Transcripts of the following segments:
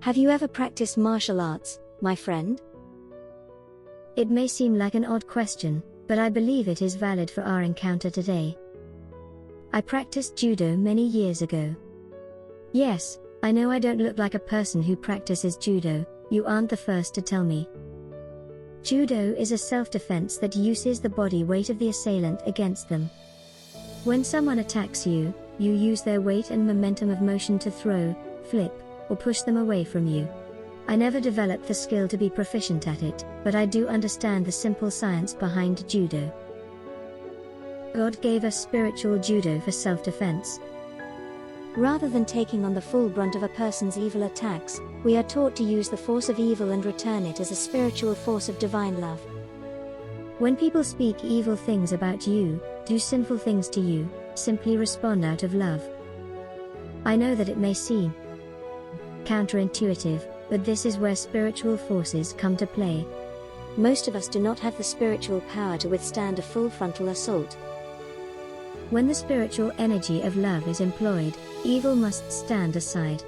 Have you ever practiced martial arts, my friend? It may seem like an odd question, but I believe it is valid for our encounter today. I practiced judo many years ago. Yes, I know I don't look like a person who practices judo, you aren't the first to tell me. Judo is a self-defense that uses the body weight of the assailant against them. When someone attacks you, you use their weight and momentum of motion to throw, flip, or push them away from you. I never developed the skill to be proficient at it, but I do understand the simple science behind judo. God gave us spiritual judo for self-defense. Rather than taking on the full brunt of a person's evil attacks, we are taught to use the force of evil and return it as a spiritual force of divine love. When people speak evil things about you, do sinful things to you, simply respond out of love. I know that it may seem counterintuitive, but this is where spiritual forces come to play. Most of us do not have the spiritual power to withstand a full frontal assault. When the spiritual energy of love is employed, evil must stand aside.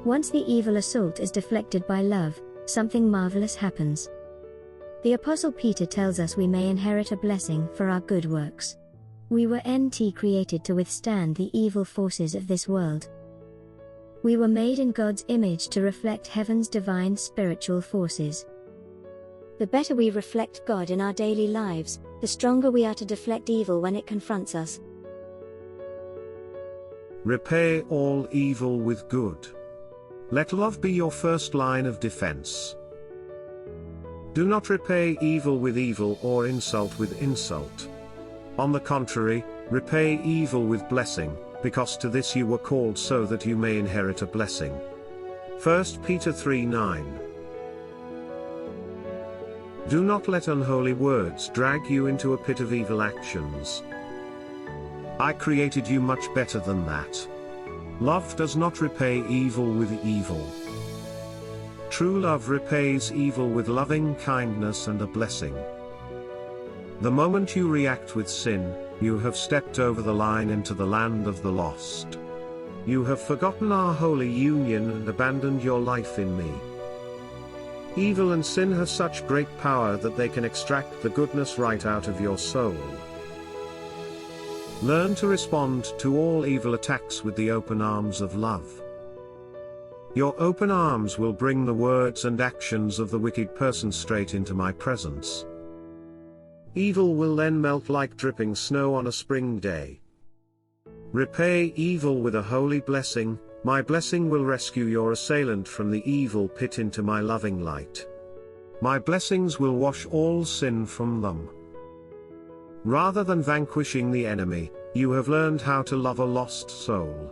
Once the evil assault is deflected by love, something marvelous happens. The Apostle Peter tells us we may inherit a blessing for our good works. We were created to withstand the evil forces of this world. We were made in God's image to reflect heaven's divine spiritual forces. The better we reflect God in our daily lives, the stronger we are to deflect evil when it confronts us. Repay all evil with good. Let love be your first line of defense. Do not repay evil with evil or insult with insult. On the contrary, repay evil with blessing, because to this you were called so that you may inherit a blessing. 1 Peter 3:9. Do not let unholy words drag you into a pit of evil actions. I created you much better than that. Love does not repay evil with evil. True love repays evil with loving kindness and a blessing. The moment you react with sin, you have stepped over the line into the land of the lost. You have forgotten our holy union and abandoned your life in me. Evil and sin have such great power that they can extract the goodness right out of your soul. Learn to respond to all evil attacks with the open arms of love. Your open arms will bring the words and actions of the wicked person straight into my presence. Evil will then melt like dripping snow on a spring day. Repay evil with a holy blessing. My blessing will rescue your assailant from the evil pit into my loving light. My blessings will wash all sin from them. Rather than vanquishing the enemy, you have learned how to love a lost soul.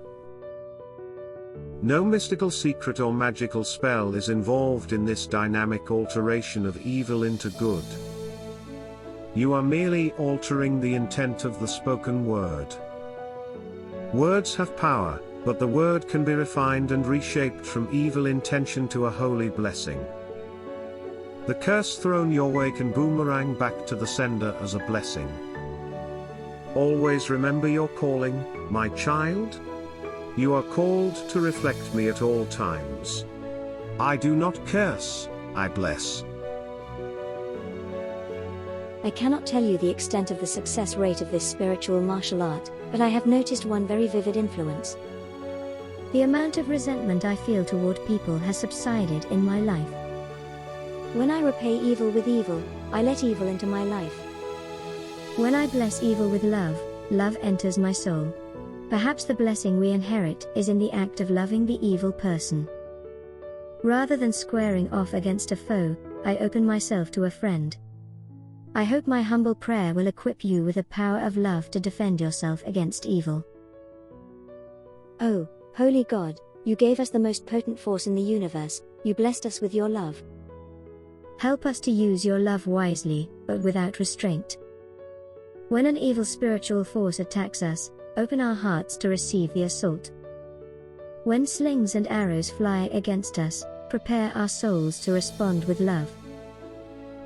No mystical secret or magical spell is involved in this dynamic alteration of evil into good. You are merely altering the intent of the spoken word. Words have power, but the word can be refined and reshaped from evil intention to a holy blessing. The curse thrown your way can boomerang back to the sender as a blessing. Always remember your calling, my child. You are called to reflect me at all times. I do not curse, I bless. I cannot tell you the extent of the success rate of this spiritual martial art, but I have noticed one very vivid influence. The amount of resentment I feel toward people has subsided in my life. When I repay evil with evil, I let evil into my life. When I bless evil with love, love enters my soul. Perhaps the blessing we inherit is in the act of loving the evil person. Rather than squaring off against a foe, I open myself to a friend. I hope my humble prayer will equip you with the power of love to defend yourself against evil. Oh, holy God, you gave us the most potent force in the universe, you blessed us with your love. Help us to use your love wisely, but without restraint. When an evil spiritual force attacks us, open our hearts to receive the assault. When slings and arrows fly against us, prepare our souls to respond with love.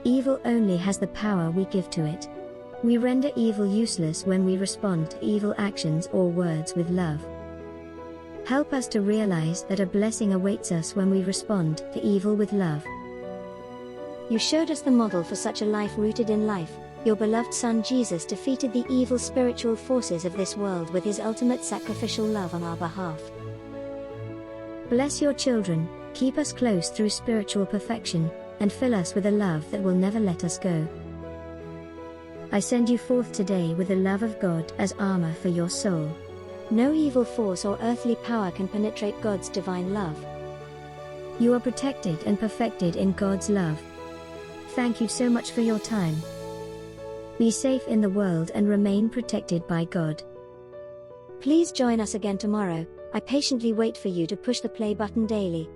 Evil only has the power we give to it. We render evil useless when we respond to evil actions or words with love. Help us to realize that a blessing awaits us when we respond to evil with love. You showed us the model for such a life rooted in life. Your beloved Son Jesus defeated the evil spiritual forces of this world with his ultimate sacrificial love on our behalf. Bless your children, keep us close through spiritual perfection, and fill us with a love that will never let us go. I send you forth today with the love of God as armor for your soul. No evil force or earthly power can penetrate God's divine love. You are protected and perfected in God's love. Thank you so much for your time. Be safe in the world and remain protected by God. Please join us again tomorrow. I patiently wait for you to push the play button daily.